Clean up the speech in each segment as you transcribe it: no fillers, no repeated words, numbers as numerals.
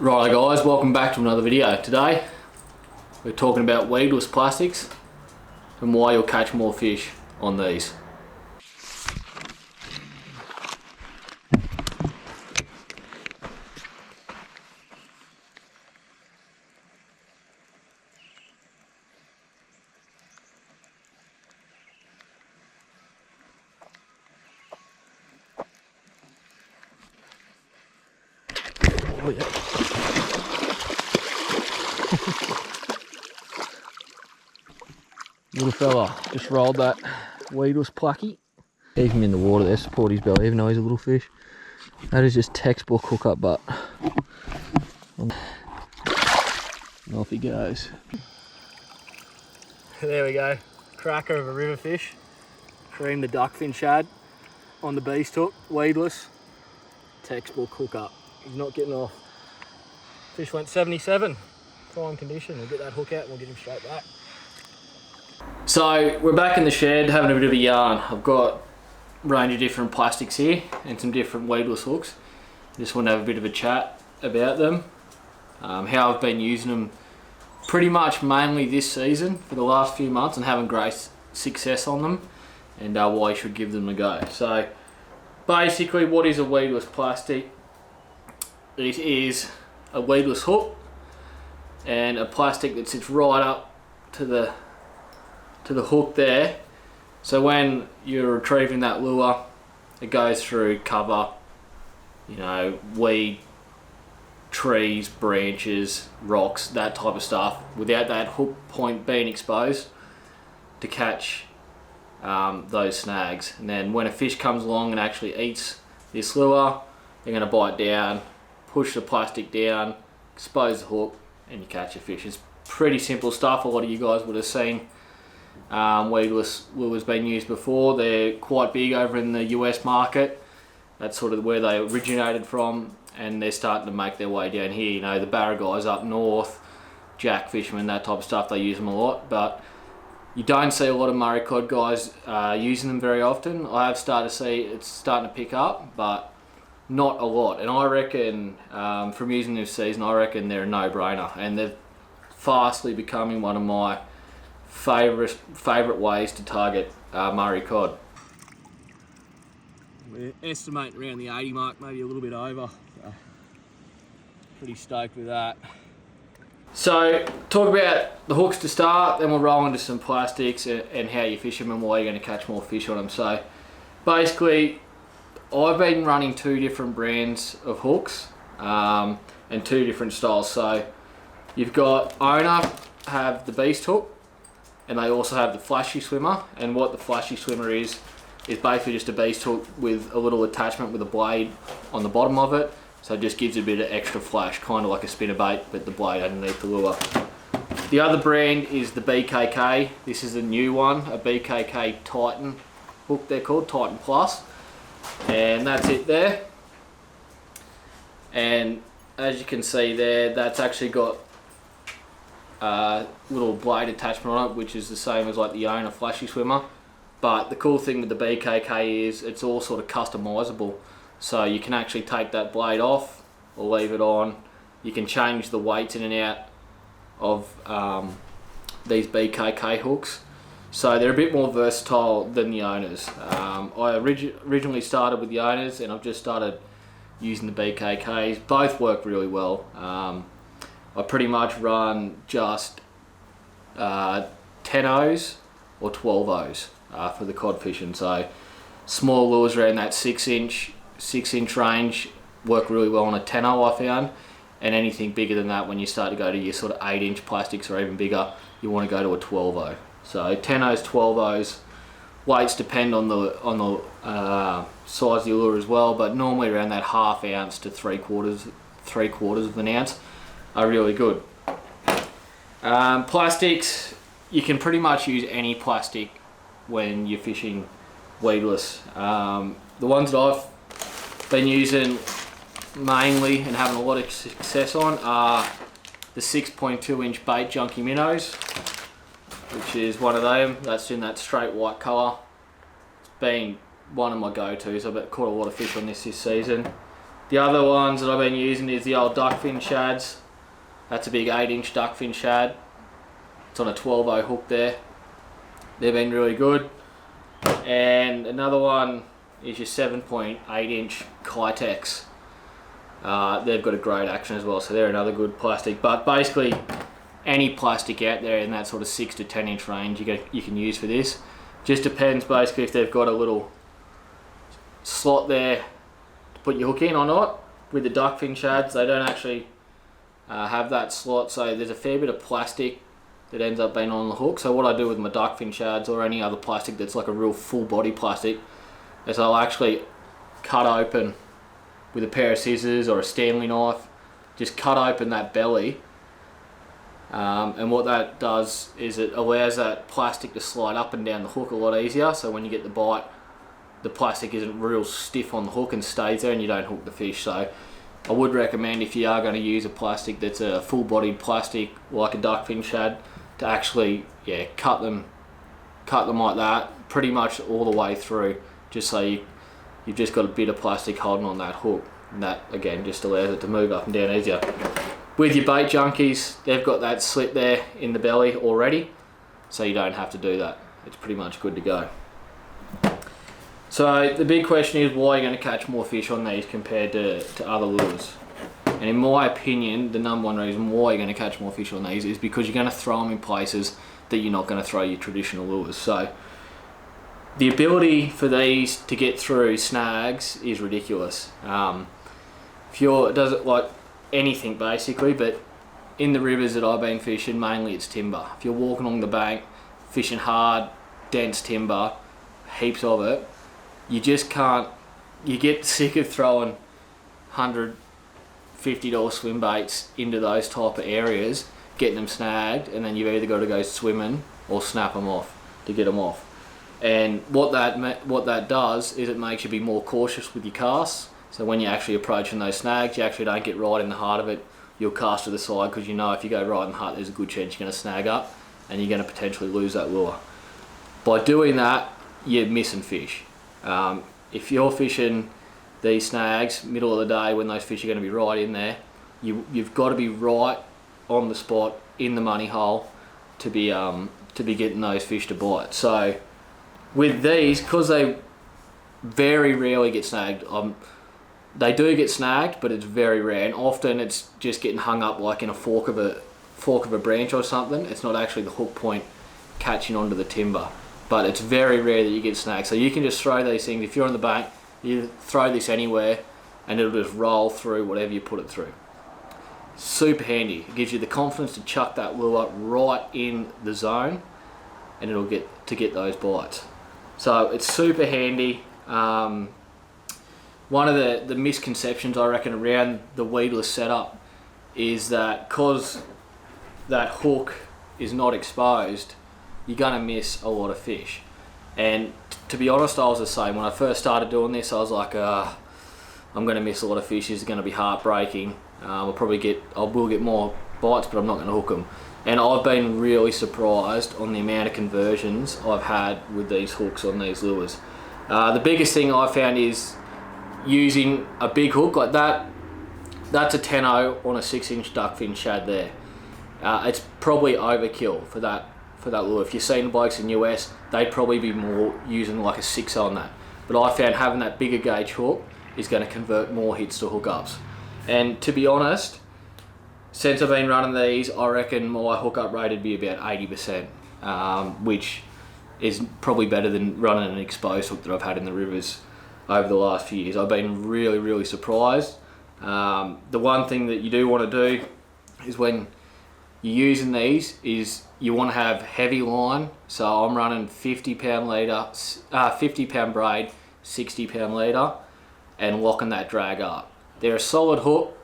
Right guys, welcome back to another video. Today we're talking about weedless plastics and why you'll catch more fish on these. Oh yeah. Little fella just rolled that weedless plucky. Leave him in the water there, support his belly even though he's a little fish. That is just textbook hook up butt. And off he goes. There we go, cracker of a river fish. Cream the duckfin shad on the beast hook, weedless, textbook hook up. He's not getting off. Fish went 77, prime condition. We'll get that hook out and we'll get him straight back. So we're back in the shed having a bit of a yarn. I've got a range of different plastics here and some different weedless hooks. Just want to have a bit of a chat about them. How I've been using them pretty much mainly this season for the last few months and having great success on them, and why you should give them a go. So basically, what is a weedless plastic? It is a weedless hook and a plastic that sits right up to the hook there. So when you're retrieving that lure, it goes through cover, you know, weed, trees, branches, rocks, that type of stuff, without that hook point being exposed to catch those snags. And then when a fish comes along and actually eats this lure, they're going to bite down, push the plastic down, expose the hook, and you catch a fish. It's pretty simple stuff. A lot of you guys would have seen weedless lures being used before. They're quite big over in the US market. That's sort of where they originated from, and they're starting to make their way down here. You know, the barra guys up north, jack fishermen, that type of stuff, they use them a lot, but you don't see a lot of Murray cod guys using them very often. I have started to see it's starting to pick up, but not a lot. And I reckon from using this season, I reckon they're a no-brainer, and they're fastly becoming one of my favourite ways to target Murray cod. We're estimating around the 80 mark, maybe a little bit over. So pretty stoked with that. So talk about the hooks to start, then we'll roll into some plastics and how you fish them and why you're going to catch more fish on them. So basically, I've been running two different brands of hooks and two different styles. So you've got Owner have the beast hook, and they also have the flashy swimmer. And what the flashy swimmer is basically just a beast hook with a little attachment with a blade on the bottom of it. So it just gives it a bit of extra flash, kind of like a spinnerbait, but the blade underneath the lure. The other brand is the BKK. This is a new one, a BKK Titan hook they're called, Titan Plus. And that's it there. And as you can see there, that's actually got a little blade attachment on it, which is the same as like the Owner flashy swimmer. But the cool thing with the BKK is it's all sort of customizable. So you can actually take that blade off or leave it on. You can change the weights in and out of these BKK hooks. So they're a bit more versatile than the Owners. I originally started with the Owners, and I've just started using the BKKs. Both work really well. I pretty much run just 10-0s or 12-0s for the cod fishing. So small lures around that 6-inch range work really well on a 10-0, I found. And anything bigger than that, when you start to go to your sort of 8-inch plastics or even bigger, you want to go to a 12-0. So 10-0s, 12-0s, weights depend on the size of the lure as well, but normally around that ½ ounce to three quarters of an ounce are really good. Plastics, you can pretty much use any plastic when you're fishing weedless. The ones that I've been using mainly and having a lot of success on are the 6.2-inch bait junkie minnows, which is one of them. That's in that straight white colour. It's been one of my go-tos. I've caught a lot of fish on this season. The other ones that I've been using is the old duckfin shads. That's a big 8-inch duckfin shad. It's on a 12-0 hook there. They've been really good. And another one is your 7.8-inch Kitex. They've got a great action as well, so they're another good plastic. But basically, any plastic out there in that sort of 6 to 10-inch range you can use for this. Just depends basically if they've got a little slot there to put your hook in or not. With the duckfin shads, they don't actually have that slot, so there's a fair bit of plastic that ends up being on the hook. So what I do with my duckfin shads or any other plastic that's like a real full body plastic is I'll actually cut open with a pair of scissors or a Stanley knife, just cut open that belly, and what that does is it allows that plastic to slide up and down the hook a lot easier, so when you get the bite, the plastic isn't real stiff on the hook and stays there and you don't hook the fish. So I would recommend, if you are going to use a plastic that's a full bodied plastic like a duckfin shad, to actually cut them like that pretty much all the way through, just so you've just got a bit of plastic holding on that hook, and that again just allows it to move up and down easier. With your bait junkies, they've got that slit there in the belly already, so you don't have to do that. It's pretty much good to go. So the big question is, why are you going to catch more fish on these compared to other lures? And in my opinion, the number one reason why you're going to catch more fish on these is because you're going to throw them in places that you're not going to throw your traditional lures. So the ability for these to get through snags is ridiculous. It does it like anything basically, but in the rivers that I've been fishing, mainly it's timber. If you're walking along the bank, fishing hard, dense timber, heaps of it, you just can't, you get sick of throwing $150 swim baits into those type of areas, getting them snagged, and then you've either got to go swimming or snap them off to get them off. And what that does is it makes you be more cautious with your casts. So when you're actually approaching those snags, you actually don't get right in the heart of it. You'll cast to the side, because you know if you go right in the heart, there's a good chance you're going to snag up and you're going to potentially lose that lure. By doing that, you're missing fish. If you're fishing these snags middle of the day when those fish are going to be right in there, you've got to be right on the spot in the money hole to be getting those fish to bite. So with these, because they very rarely get snagged, they do get snagged, but it's very rare, and often it's just getting hung up like in a fork of a branch or something. It's not actually the hook point catching onto the timber, but it's very rare that you get snagged. So you can just throw these things, if you're on the bank, you throw this anywhere and it'll just roll through whatever you put it through. Super handy. It gives you the confidence to chuck that lure right in the zone and it'll get those bites. So it's super handy. One of the misconceptions I reckon around the weedless setup is that because that hook is not exposed, you're gonna miss a lot of fish. And to be honest, I was the same. When I first started doing this, I was like, I'm gonna miss a lot of fish. This is gonna be heartbreaking. I will get more bites, but I'm not gonna hook them. And I've been really surprised on the amount of conversions I've had with these hooks on these lures. The biggest thing I found is using a big hook like that. That's a 10-0 on a 6-inch duckfin shad there. It's probably overkill for that lure. If you've seen blokes in the US, they'd probably be more using like a 6 on that. But I found having that bigger gauge hook is going to convert more hits to hookups. And to be honest, since I've been running these, I reckon my hookup rate would be about 80%, which is probably better than running an exposed hook that I've had in the rivers over the last few years. I've been really, really surprised. The one thing that you do want to do is when you're using these is you want to have heavy line. So I'm running 50 pound braid, 60 pound leader, and locking that drag up. They're a solid hook,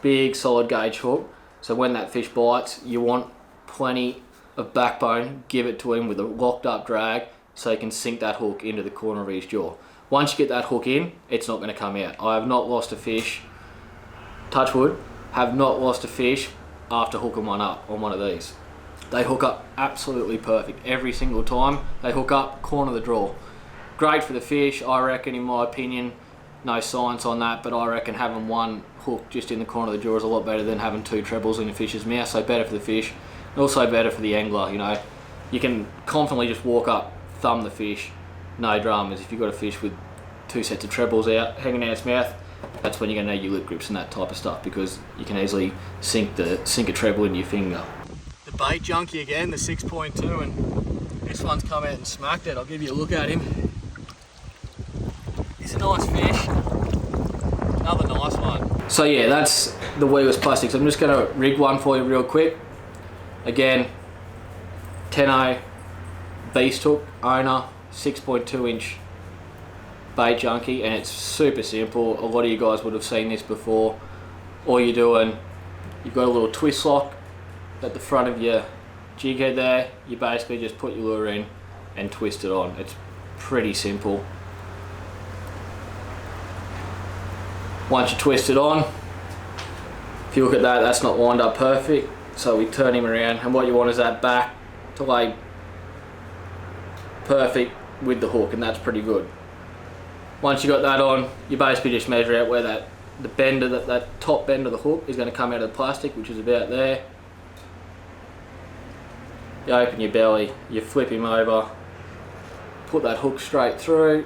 big solid gauge hook. So when that fish bites, you want plenty of backbone. Give it to him with a locked up drag so he can sink that hook into the corner of his jaw. Once you get that hook in, it's not going to come out. I have not lost a fish, touch wood, have not lost a fish after hooking one up on one of these. They hook up absolutely perfect every single time. They hook up corner of the draw. Great for the fish, I reckon, in my opinion. no science on that, but I reckon having one hook just in the corner of the jaw is a lot better than having two trebles in a fish's mouth. So better for the fish, and also better for the angler. You know, you can confidently just walk up, thumb the fish, no dramas. If you've got a fish with two sets of trebles out hanging out its mouth, that's when you're going to need your lip grips and that type of stuff, because you can easily sink a treble into your finger. The bait junkie again, the 6.2, and this one's come out and smacked it. I'll give you a look at him. He's a nice fish. Another nice one. So yeah, that's the Weedless Plastics. I'm just going to rig one for you real quick. Again, Tenno beast hook owner, 6.2 inch bait junkie, and it's super simple. A lot of you guys would have seen this before. All you're doing, you've got a little twist lock at the front of your jig head there. You basically just put your lure in and twist it on. It's pretty simple. Once you twist it on, if you look at that, that's not lined up perfect, so we turn him around, and what you want is that back to lay perfect with the hook, and that's pretty good. Once you got that on, you basically just measure out where that top bend of the hook is going to come out of the plastic, which is about there. You open your belly, you flip him over, put that hook straight through,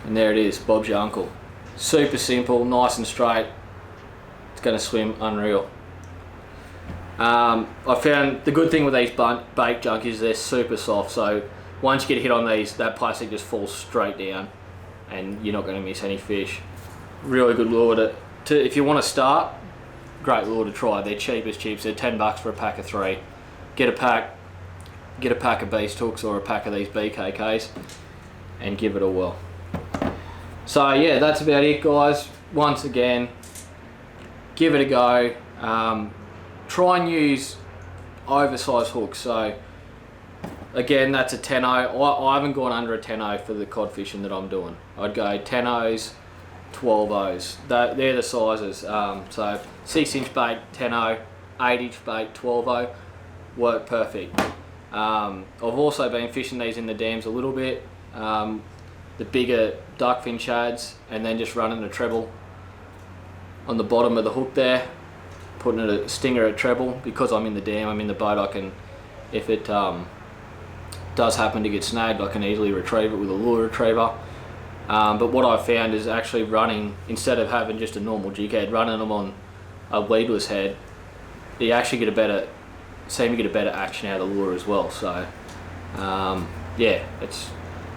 and there it is, Bob's your uncle. Super simple, nice and straight. It's going to swim unreal. I found the good thing with these bait junkies, they're super soft, so once you get hit on these, that plastic just falls straight down and you're not going to miss any fish. Really good lure to if you want to start, great lure to try. They're cheap as chips. They're $10 for a pack of 3. Get a pack of beast hooks or a pack of these BKKs and give it a whirl. So yeah, that's about it, guys. Once again, give it a go. Try and use oversized hooks. So again, that's a Tenno. I haven't gone under a Tenno for the cod fishing that I'm doing. I'd go Tennos, 12Os. They're the sizes. So 6-inch bait Tenno, 8-inch bait 12O, work perfect. I've also been fishing these in the dams a little bit. The bigger duckfin shads, and then just running a treble on the bottom of the hook there, putting a stinger at treble. Because I'm in the dam, I'm in the boat, I can, if it does happen to get snagged, I can easily retrieve it with a lure retriever. But what I've found is actually running, instead of having just a normal jig head, running them on a weedless head, you actually get a better action out of the lure as well. So yeah, it's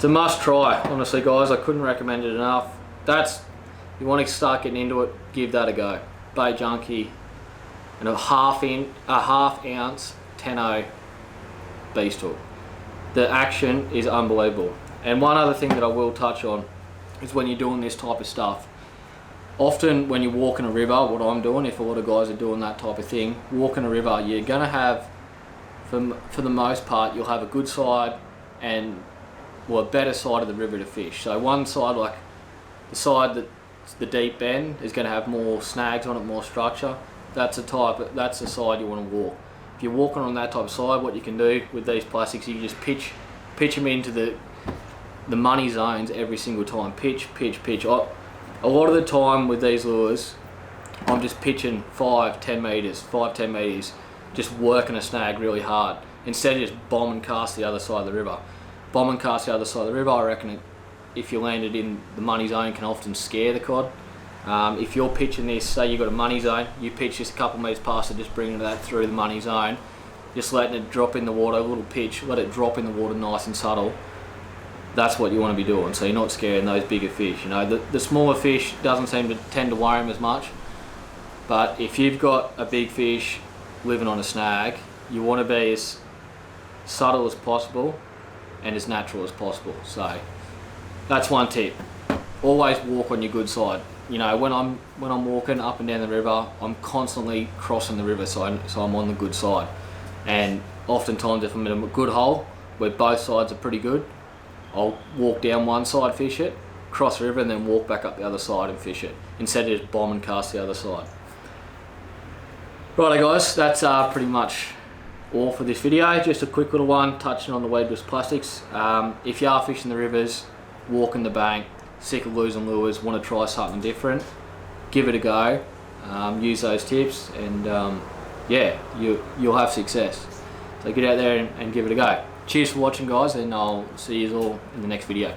a must try, honestly, guys. I couldn't recommend it enough. You want to start getting into it, give that a go. Bait junkie and a half ounce Tenno beast hook. The action is unbelievable. And one other thing that I will touch on is when you're doing this type of stuff, often when you walk in a river, what I'm doing, if a lot of guys are doing that type of thing, walk in a river, you're gonna have, for the most part, you'll have a good side and a better side of the river to fish. So one side, like the side that's the deep bend, is going to have more snags on it, more structure. That's the side you want to walk. If you're walking on that type of side, what you can do with these plastics, you can just pitch them into the money zones every single time. Pitch. A lot of the time with these lures, I'm just pitching 5-10 meters, just working a snag really hard, instead of just bomb and cast the other side of the river. Bomb and cast the other side of the river, I reckon if you landed in the money zone, can often scare the cod. If you're pitching this, say you've got a money zone, you pitch just a couple metres past it, just bringing that through the money zone, just letting it drop in the water, a little pitch, let it drop in the water nice and subtle. That's what you want to be doing, so you're not scaring those bigger fish. You know, the smaller fish doesn't seem to tend to worry them as much, but if you've got a big fish living on a snag, you want to be as subtle as possible and as natural as possible. So that's one tip. Always walk on your good side. You know, when I'm walking up and down the river, I'm constantly crossing the river, so I'm on the good side. And oftentimes, if I'm in a good hole where both sides are pretty good, I'll walk down one side, fish it, cross the river, and then walk back up the other side and fish it, instead of just bomb and cast the other side. Righto, guys, that's pretty much all for this video. Just a quick little one touching on the weedless plastics. If you are fishing the rivers, walking the bank, sick of losing lures, want to try something different, give it a go. Use those tips, and yeah, you'll have success. So get out there and give it a go. Cheers for watching, guys, and I'll see you all in the next video.